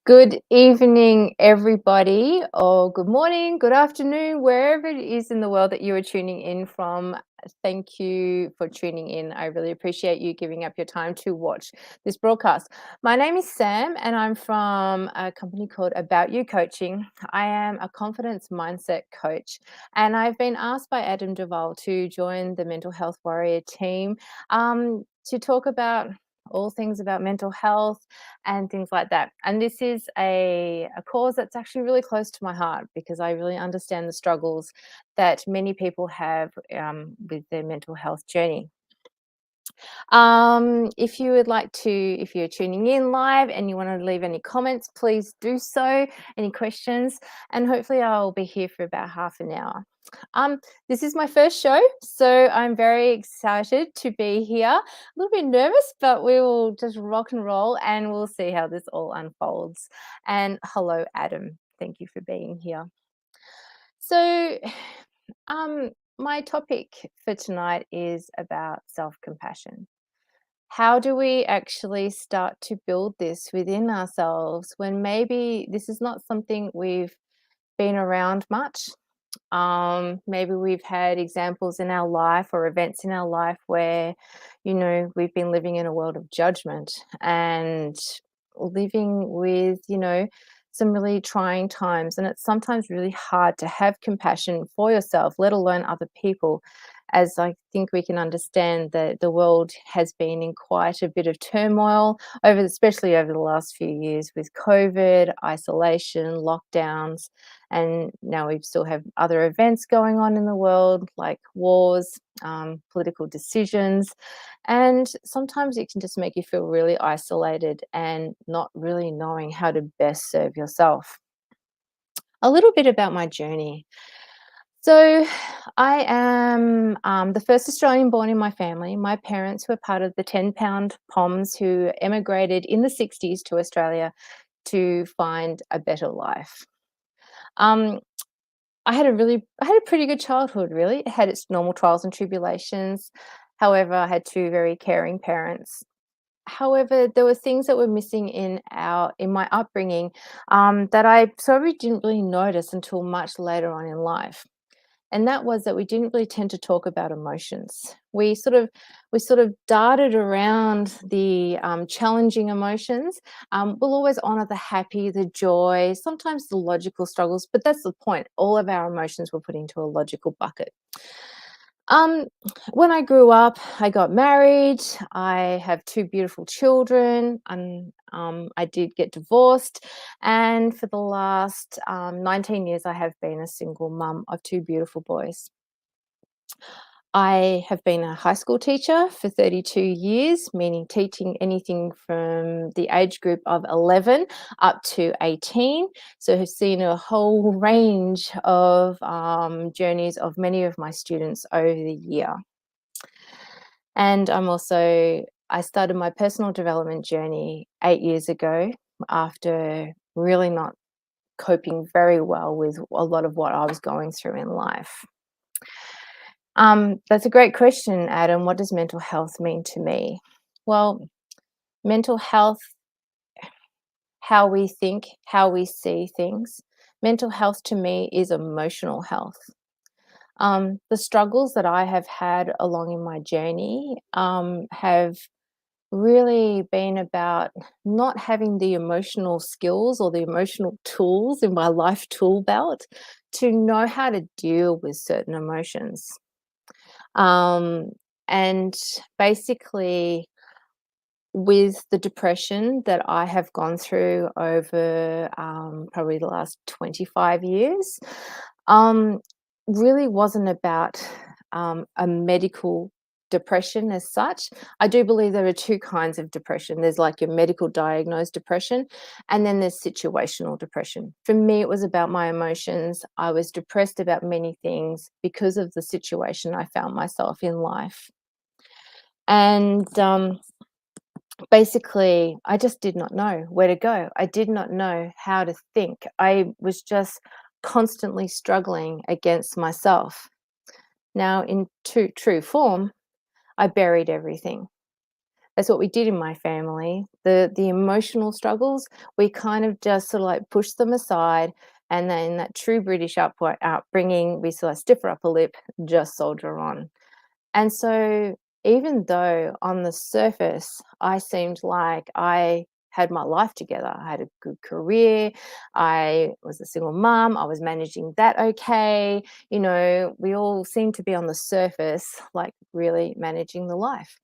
Good evening, everybody, or good morning, good afternoon, wherever it is in the world that you are tuning in from. Thank you for tuning in. I really appreciate you giving up your time to watch this broadcast. My name is Sam, and I'm from a company called About You Coaching. I am a confidence mindset coach, and I've been asked by Adam Duvall to join the Mental Health Warrior team to talk about all things about mental health and things like that. And this is a cause that's actually really close to my heart because I really understand the struggles that many people have with their mental health journey. If you would like to, if you're tuning in live and you want to leave any comments, please do so, any questions, and hopefully I'll be here for about half an hour. This is my first show, so I'm very excited to be here. A little bit nervous, but we will just rock and roll and we'll see how this all unfolds. And hello, Adam. Thank you for being here. So, um, my topic for tonight is about self-compassion. How do we actually start to build this within ourselves when maybe this is not something we've been around much? Maybe we've had examples in our life or events in our life where, we've been living in a world of judgment and living with, some really trying times. And it's sometimes really hard to have compassion for yourself, let alone other people, as I think we can understand that the world has been in quite a bit of turmoil especially over the last few years with COVID, isolation, lockdowns, and now we still have other events going on in the world like wars, political decisions, and sometimes it can just make you feel really isolated and not really knowing how to best serve yourself. A little bit about my journey. So, I am the first Australian born in my family. My parents were part of the 10-pound Poms who emigrated in the 60s to Australia to find a better life. Um, I had a pretty good childhood, really. It had its normal trials and tribulations. However, I had two very caring parents. However, there were things that were missing in my upbringing that I probably didn't really notice until much later on in life. And that was that we didn't really tend to talk about emotions. We sort of darted around the challenging emotions. We'll always honor the happy, the joy, sometimes the logical struggles, but that's the point. All of our emotions were put into a logical bucket. Um, when I grew up, I got married. I have two beautiful children, and I did get divorced. And for the last 19 years, I have been a single mum of two beautiful boys. I have been a high school teacher for 32 years, meaning teaching anything from the age group of 11 up to 18. So have seen a whole range of journeys of many of my students over the year. And I started my personal development journey 8 years ago after really not coping very well with a lot of what I was going through in life. That's a great question, Adam. What does mental health mean to me? Well, mental health, how we think, how we see things. Mental health to me is emotional health. The struggles that I have had along in my journey have really been about not having the emotional skills or the emotional tools in my life tool belt to know how to deal with certain emotions. Um, and basically, with the depression that I have gone through over probably the last 25 years, um, really wasn't about a medical depression as such. I do believe there are two kinds of depression. There's like your medical diagnosed depression, and then there's situational depression. For me, it was about my emotions. I was depressed about many things because of the situation I found myself in life. And basically, I just did not know where to go. I did not know how to think. I was just constantly struggling against myself. Now, in true form, I buried everything. That's what we did in my family. The emotional struggles, we kind of just sort of like pushed them aside, and then that true British upbringing, we sort of stiff our upper lip, just soldier on. And so even though on the surface I seemed like I had my life together, I had a good career, I was a single mum, I was managing that okay, we all seemed to be on the surface, like really managing the life.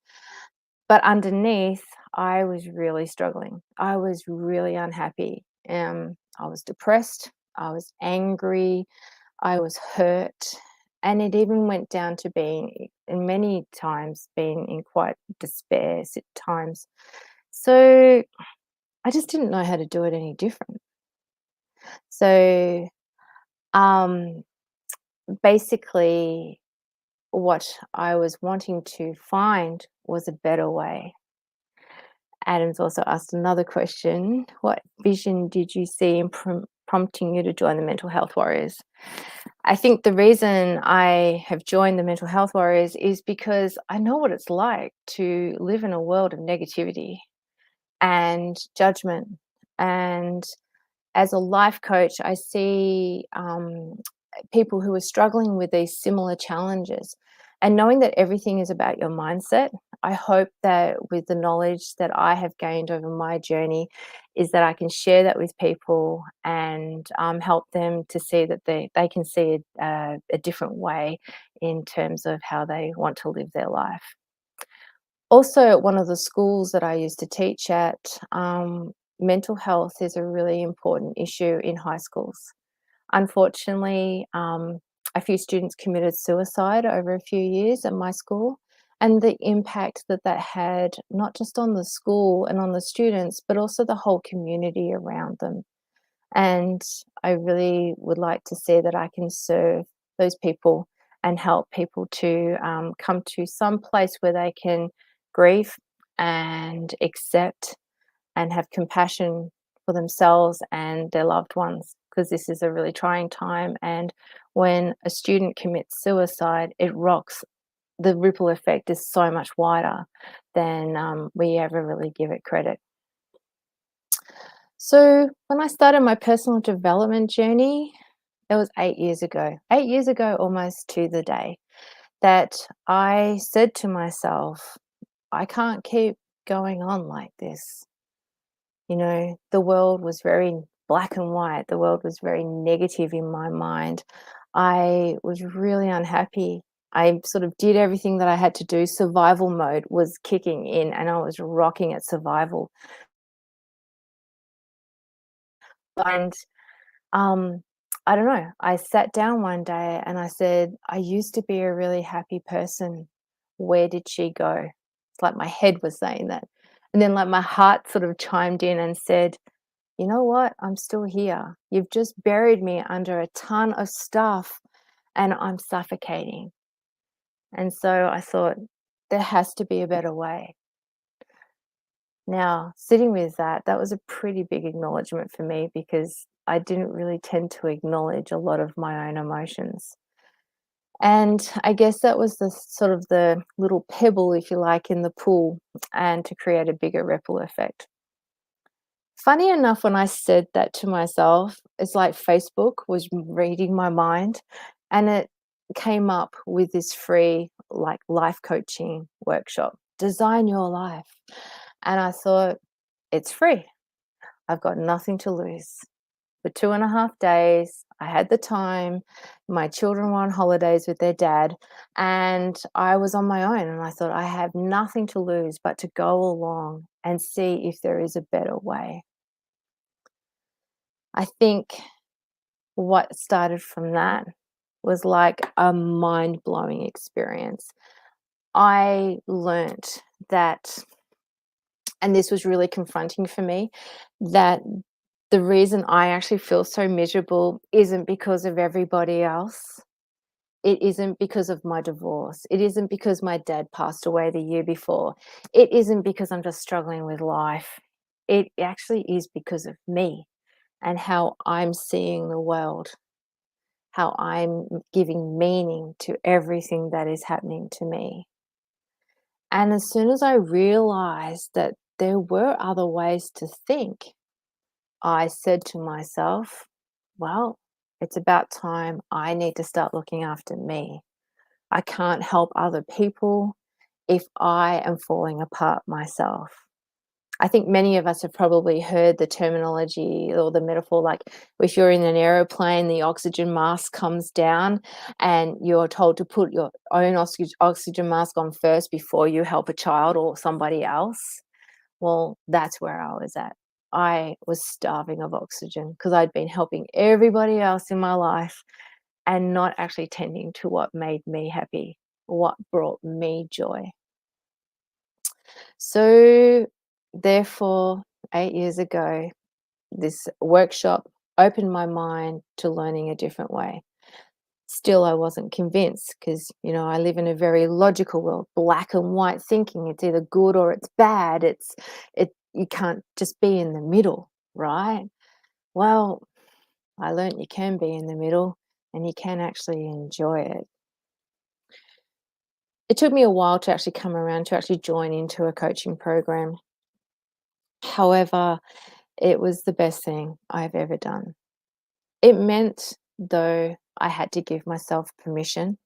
But underneath, I was really struggling. I was really unhappy. I was depressed, I was angry, I was hurt, and it even went down to being, in many times, being in quite despair at times. So I just didn't know how to do it any different. So um, basically, what I was wanting to find was a better way. Adam's also asked another question. What vision did you see in prompting you to join the Mental Health Warriors? I think the reason I have joined the Mental Health Warriors is because I know what it's like to live in a world of negativity and judgment. And as a life coach, I see people who are struggling with these similar challenges. And knowing that everything is about your mindset, I hope that with the knowledge that I have gained over my journey, is that I can share that with people and help them to see that they can see a different way in terms of how they want to live their life. Also, at one of the schools that I used to teach at, mental health is a really important issue in high schools. Unfortunately, a few students committed suicide over a few years at my school, and the impact that that had, not just on the school and on the students, but also the whole community around them. And I really would like to see that I can serve those people and help people to come to some place where they can grieve and accept and have compassion for themselves and their loved ones, because this is a really trying time. And when a student commits suicide, it rocks. The ripple effect is so much wider than we ever really give it credit. So when I started my personal development journey, it was 8 years ago. 8 years ago, almost to the day, that I said to myself, I can't keep going on like this. The world was very black and white. The world was very negative in my mind. I was really unhappy. I sort of did everything that I had to do. Survival mode was kicking in and I was rocking at survival. And um, I don't know, I sat down one day and I said, I used to be a really happy person. Where did she go? It's like my head was saying that. And then like my heart sort of chimed in and said, you know what? I'm still here. You've just buried me under a ton of stuff and I'm suffocating. And so I thought, there has to be a better way. Now, sitting with that, that was a pretty big acknowledgement for me because I didn't really tend to acknowledge a lot of my own emotions. And I guess that was the sort of the little pebble, if you like, in the pool, and to create a bigger ripple effect. Funny enough, when I said that to myself, it's like Facebook was reading my mind and it came up with this free like life coaching workshop, Design Your Life. And I thought, it's free. I've got nothing to lose. For 2.5 days, I had the time. My children were on holidays with their dad, and I was on my own. And I thought, I have nothing to lose but to go along and see if there is a better way. I think what started from that was like a mind blowing experience. I learnt that, and this was really confronting for me, that the reason I actually feel so miserable isn't because of everybody else. It isn't because of my divorce. It isn't because my dad passed away the year before. It isn't because I'm just struggling with life. It actually is because of me and how I'm seeing the world, how I'm giving meaning to everything that is happening to me. And as soon as I realized that there were other ways to think, I said to myself, well, it's about time I need to start looking after me. I can't help other people if I am falling apart myself. I think many of us have probably heard the terminology or the metaphor, like if you're in an aeroplane, the oxygen mask comes down and you're told to put your own oxygen mask on first before you help a child or somebody else. Well, that's where I was at. I was starving of oxygen because I'd been helping everybody else in my life and not actually tending to what made me happy, what brought me joy. So, therefore, 8 years ago, this workshop opened my mind to learning a different way. Still, I wasn't convinced because, I live in a very logical world, black and white thinking. It's either good or it's bad. You can't just be in the middle, right? Well, I learned you can be in the middle and you can actually enjoy it. It took me a while to actually come around to actually join into a coaching program. However, it was the best thing I've ever done. It meant, though, I had to give myself permission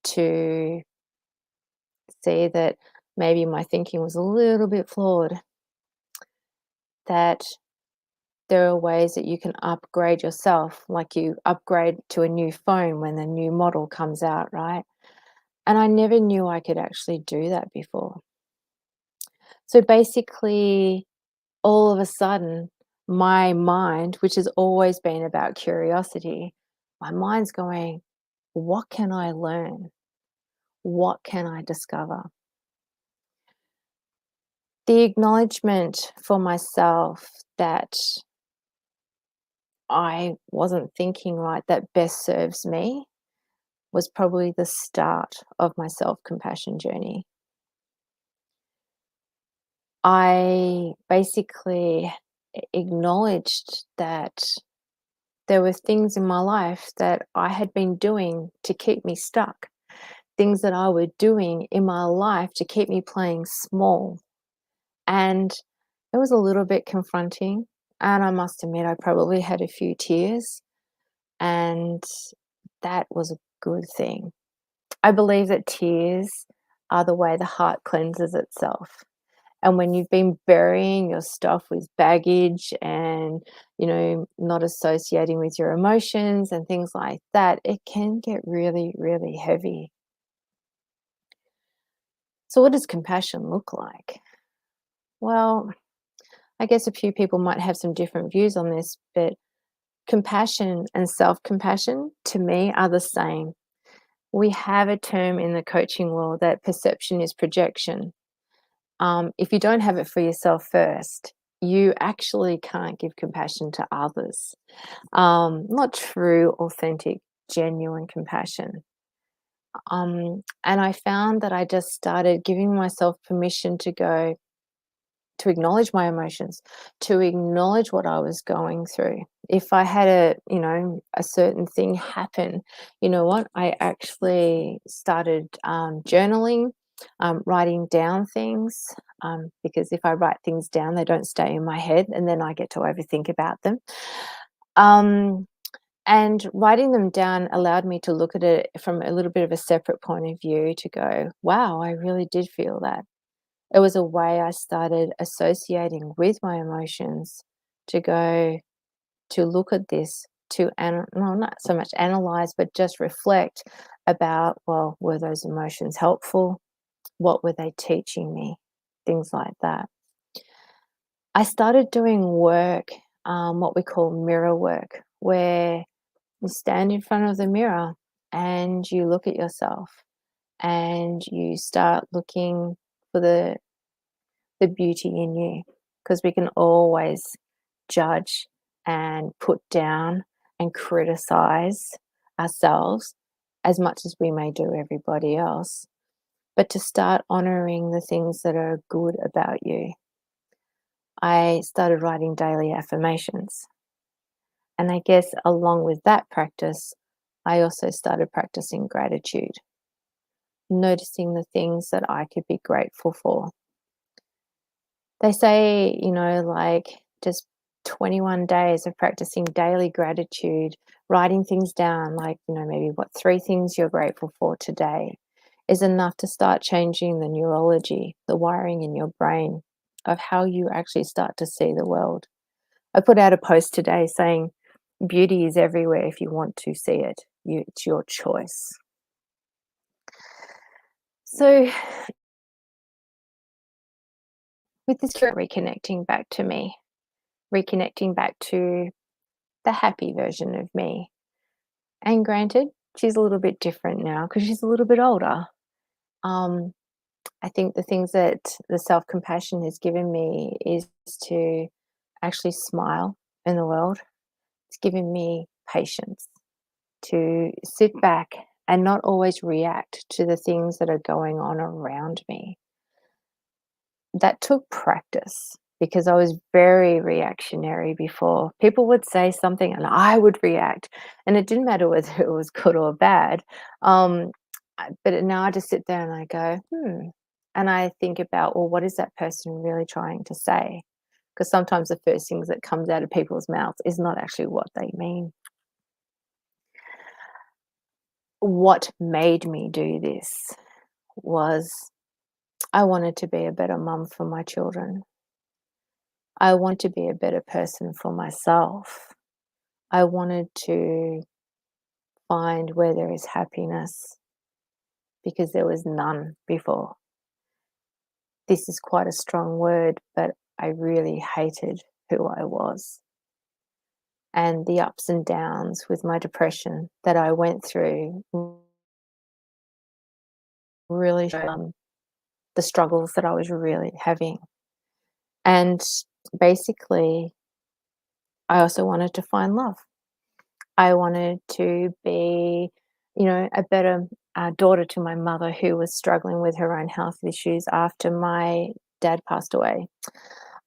to see that maybe my thinking was a little bit flawed, that there are ways that you can upgrade yourself, like you upgrade to a new phone when the new model comes out, right? And I never knew I could actually do that before. So basically, all of a sudden, my mind, which has always been about curiosity, my mind's going, what can I learn? What can I discover? The acknowledgement for myself that I wasn't thinking right, that best serves me, was probably the start of my self-compassion journey. I basically acknowledged that there were things in my life that I had been doing to keep me stuck, things that I were doing in my life to keep me playing small. And it was a little bit confronting. And I must admit, I probably had a few tears, and that was a good thing. I believe that tears are the way the heart cleanses itself. And when you've been burying your stuff with baggage and, not associating with your emotions and things like that, it can get really, really heavy. So, what does compassion look like? Well, I guess a few people might have some different views on this, but compassion and self compassion to me are the same. We have a term in the coaching world that perception is projection. If you don't have it for yourself first, you actually can't give compassion to others. Not true, authentic, genuine compassion. And I found that I just started giving myself permission to acknowledge my emotions, to acknowledge what I was going through. If I had a certain thing happen, you know what? I actually started journaling, writing down things, because if I write things down, they don't stay in my head, and then I get to overthink about them. Um, and writing them down allowed me to look at it from a little bit of a separate point of view to go, wow, I really did feel that. It was a way I started associating with my emotions to go to look at this, to no, not so much analyze, but just reflect about, well, were those emotions helpful? What were they teaching me? Things like that. I started doing work, what we call mirror work, where you stand in front of the mirror and you look at yourself and you start looking for the beauty in you, because we can always judge and put down and criticize ourselves as much as we may do everybody else, but to start honoring the things that are good about you. I started writing daily affirmations, and I guess along with that practice, I also started practicing gratitude. noticing the things that I could be grateful for. They say, like just 21 days of practicing daily gratitude, writing things down, like, maybe what 3 things you're grateful for today is enough to start changing the neurology, the wiring in your brain of how you actually start to see the world. I put out a post today saying, beauty is everywhere if you want to see it. It's your choice. So, with this reconnecting back to me, reconnecting back to the happy version of me. And granted, she's a little bit different now because she's a little bit older. Um, I think the things that the self-compassion has given me is to actually smile in the world. It's given me patience to sit back and not always react to the things that are going on around me. That took practice because I was very reactionary before. People would say something and I would react, and it didn't matter whether it was good or bad. But now I just sit there and I go, and I think about, well, what is that person really trying to say? Because sometimes the first things that comes out of people's mouths is not actually what they mean. What made me do this was I wanted to be a better mum for my children. I want to be a better person for myself. I wanted to find where there is happiness because there was none before. This is quite a strong word, but I really hated who I was. And the ups and downs with my depression that I went through really showed the struggles that I was really having. And basically, I also wanted to find love. I wanted to be, a better daughter to my mother who was struggling with her own health issues after my dad passed away.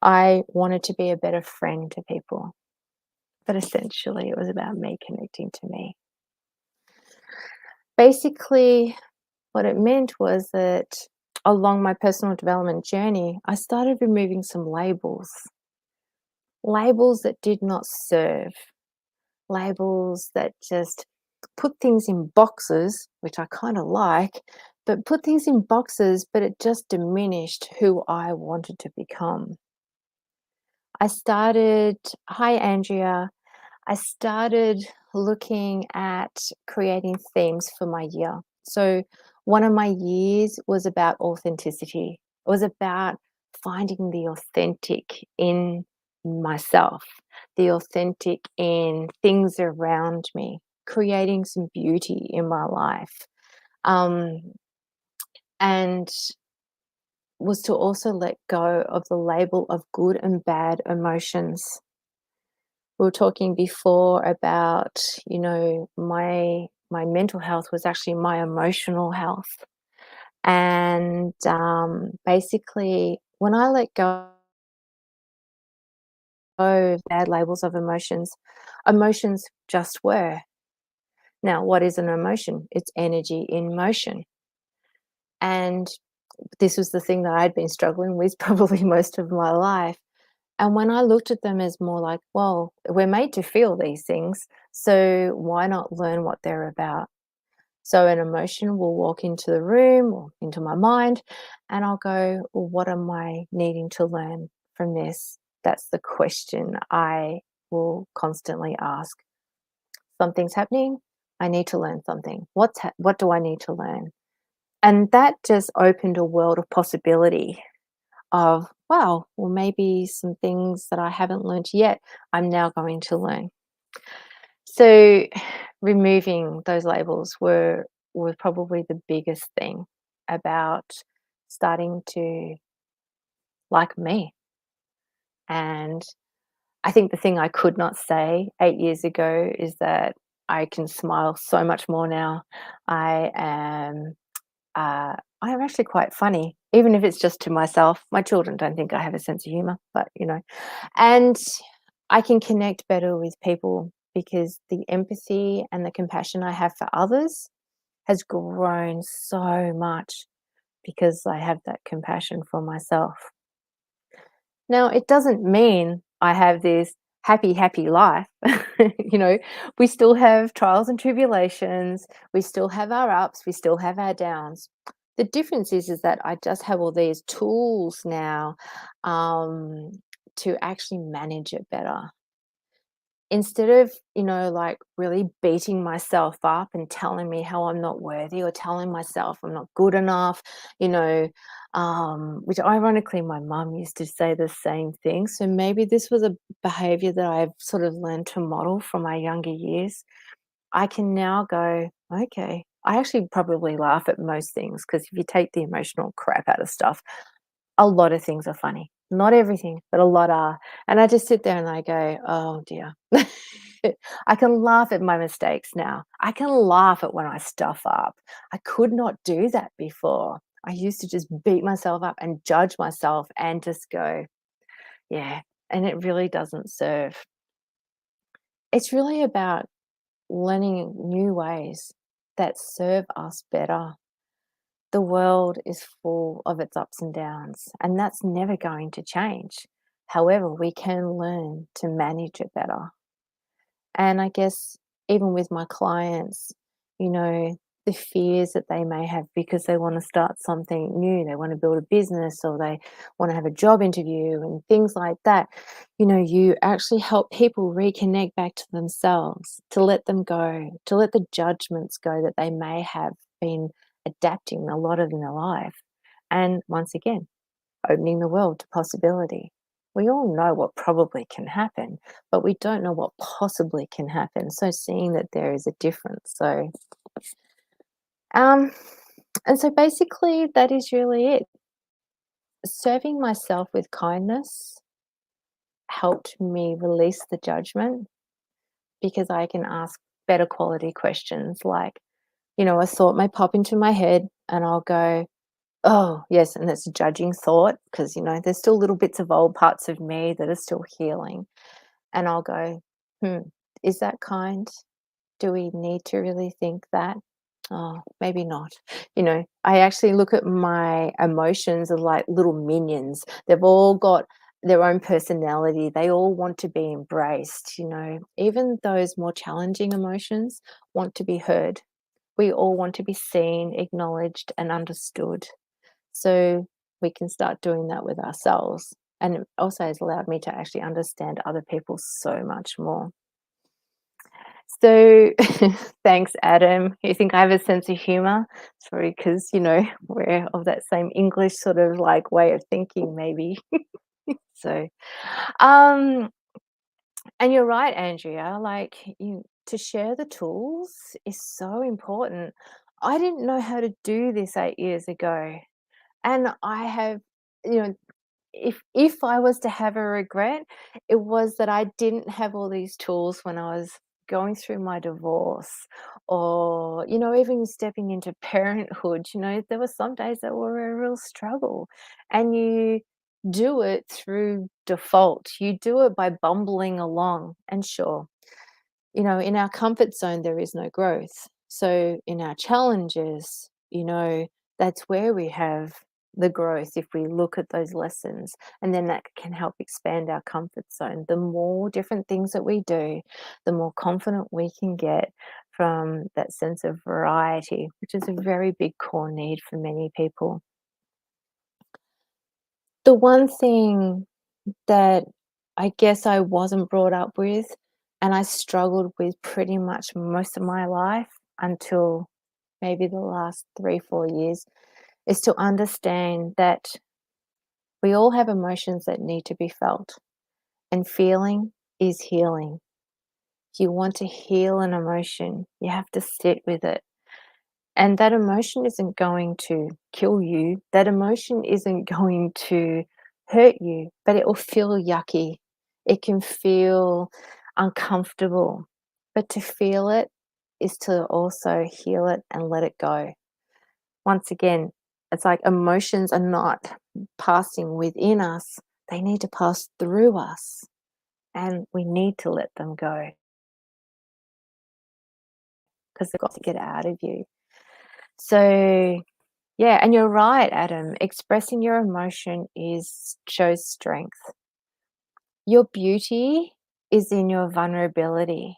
I wanted to be a better friend to people. But essentially, it was about me connecting to me. Basically, what it meant was that along my personal development journey, I started removing some labels that did not serve, labels that just put things in boxes, which I kind of like, but put things in boxes, but it just diminished who I wanted to become. Hi, Andrea. I started looking at creating themes for my year. So, one of my years was about authenticity. It was about finding the authentic in myself, the authentic in things around me, creating some beauty in my life. Um, and was to also let go of the label of good and bad emotions. We were talking before about, my mental health was actually my emotional health. And basically, when I let go of bad labels of emotions, emotions just were. Now, what is an emotion? It's energy in motion. And this was the thing that I'd been struggling with probably most of my life. And when I looked at them as more like, well, we're made to feel these things, so why not learn what they're about? So an emotion will walk into the room or into my mind, and I'll go, well, what am I needing to learn from this? That's the question I will constantly ask. Something's happening. I need to learn something. What do I need to learn? And that just opened a world of possibility of, wow, well, maybe some things that I haven't learned yet, I'm now going to learn. So removing those labels were probably the biggest thing about starting to like me. And I think the thing I could not say 8 years ago is that I can smile so much more now. I am I'm actually quite funny, even if it's just to myself. My children don't think I have a sense of humor, but and I can connect better with people because the empathy and the compassion I have for others has grown so much because I have that compassion for myself. Now, it doesn't mean I have this happy, happy life. You know, we still have trials and tribulations, we still have our ups, we still have our downs. The difference is that I just have all these tools now um, to actually manage it better. Instead of, like really beating myself up and telling me how I'm not worthy or telling myself I'm not good enough, you know, which ironically my mum used to say the same thing. So maybe this was a behavior that I've sort of learned to model from my younger years. I can now go, okay. I actually probably laugh at most things because if you take the emotional crap out of stuff, a lot of things are funny. Not everything, but a lot are. And I just sit there and I go, oh dear. I can laugh at my mistakes now. I can laugh at when I stuff up. I could not do that before. I used to just beat myself up and judge myself and just go, yeah. And it really doesn't serve. It's really about learning new ways that serve us better. The world is full of its ups and downs, and that's never going to change. However, we can learn to manage it better. And I guess even with my clients, the fears that they may have because they want to start something new, they want to build a business or they want to have a job interview and things like that. You actually help people reconnect back to themselves, to let them go, to let the judgments go that they may have been adapting a lot of in their life. And once again, opening the world to possibility. We all know what probably can happen, but we don't know what possibly can happen. So seeing that there is a difference. Um, and so basically that is really it. Serving myself with kindness helped me release the judgment because I can ask better quality questions like, a thought may pop into my head and I'll go, oh, yes, and it's a judging thought because, there's still little bits of old parts of me that are still healing. And I'll go, hmm, is that kind? Do we need to really think that? Oh, maybe not. I actually look at my emotions as like little minions. They've all got their own personality. They all want to be embraced. Even those more challenging emotions want to be heard. We all want to be seen, acknowledged, and understood. So we can start doing that with ourselves. And it also has allowed me to actually understand other people so much more. So thanks, Adam. You think I have a sense of humor? Sorry, because, we're of that same English sort of like way of thinking, maybe. So, um, and you're right, Andrea, like to share the tools is so important. I didn't know how to do this 8 years ago. And I have, you know, if I was to have a regret, it was that I didn't have all these tools when I was going through my divorce or, even stepping into parenthood. There were some days that were a real struggle. And you do it through default. You do it by bumbling along. And sure, in our comfort zone, there is no growth. So in our challenges, that's where we have the growth if we look at those lessons. And then that can help expand our comfort zone. The more different things that we do, the more confident we can get from that sense of variety, which is a very big core need for many people. The one thing that I guess I wasn't brought up with, and I struggled with pretty much most of my life until maybe the last 3, 4 years, is to understand that we all have emotions that need to be felt, and feeling is healing. If you want to heal an emotion, you have to sit with it. And that emotion isn't going to kill you. That emotion isn't going to hurt you, but it will feel yucky. It can feel uncomfortable. But to feel it is to also heal it and let it go. Once again, it's like emotions are not passing within us, they need to pass through us. And we need to let them go because they've got to get out of you. So, yeah, and you're right, Adam. Expressing your emotion is shows strength. Your beauty is in your vulnerability,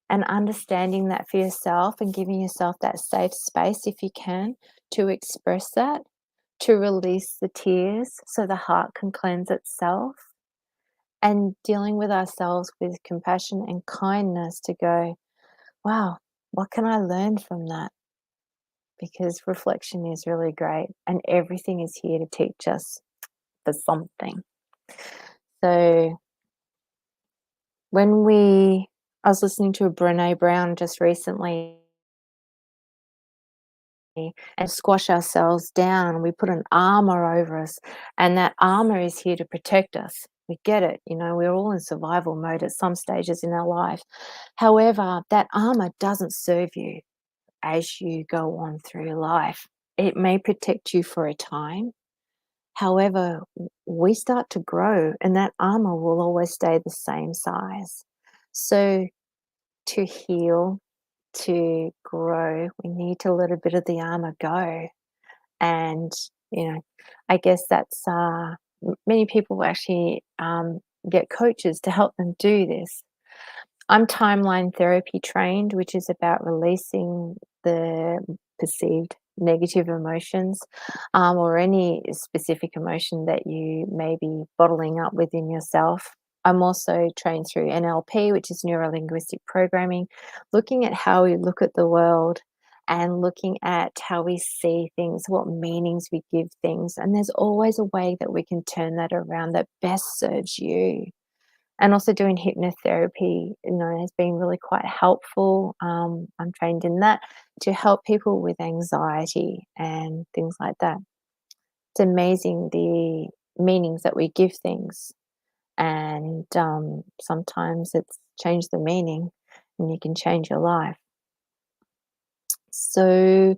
and understanding that for yourself and giving yourself that safe space, if you can, to express that, to release the tears so the heart can cleanse itself, and dealing with ourselves with compassion and kindness to go, wow, what can I learn from that? Because reflection is really great and everything is here to teach us for something. So I was listening to a Brene Brown just recently, and squash ourselves down. We put an armor over us, and that armor is here to protect us. We get it. We're all in survival mode at some stages in our life. However, that armor doesn't serve you as you go on through life. It may protect you for a time. However, we start to grow, and that armor will always stay the same size. So, to heal, to grow, we need to let a bit of the armor go. And, I guess that's many people actually get coaches to help them do this. I'm timeline therapy trained, which is about releasing the perceived negative emotions, or any specific emotion that you may be bottling up within yourself. I'm also trained through NLP, which is neuro linguistic programming, looking at how we look at the world and looking at how we see things, what meanings we give things. And there's always a way that we can turn that around that best serves you. And also doing hypnotherapy, has been really quite helpful. I'm trained in that to help people with anxiety and things like that. It's amazing the meanings that we give things, and sometimes it's changed the meaning, and you can change your life. So,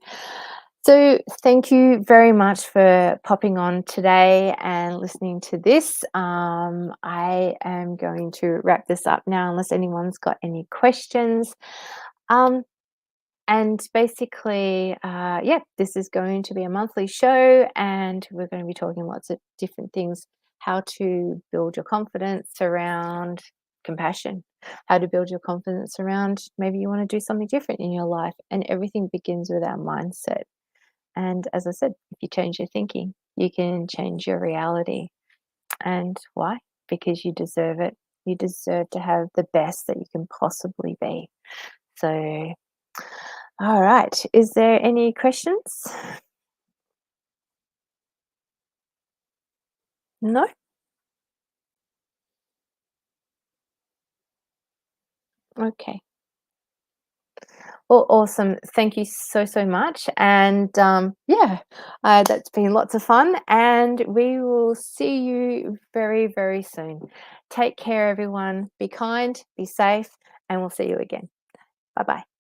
thank you very much for popping on today and listening to this. I am going to wrap this up now, unless anyone's got any questions. Um, and basically, yeah, this is going to be a monthly show, and we're going to be talking lots of different things. How to build your confidence around compassion, how to build your confidence around maybe you want to do something different in your life. And everything begins with our mindset. And as I said, if you change your thinking, you can change your reality. And why? Because you deserve it. You deserve to have the best that you can possibly be. So, all right. Is there any questions? No? Okay. Well, awesome. Thank you so, so much. And yeah, that's been lots of fun. And we will see you very, very soon. Take care, everyone. Be kind, be safe, and we'll see you again. Bye bye.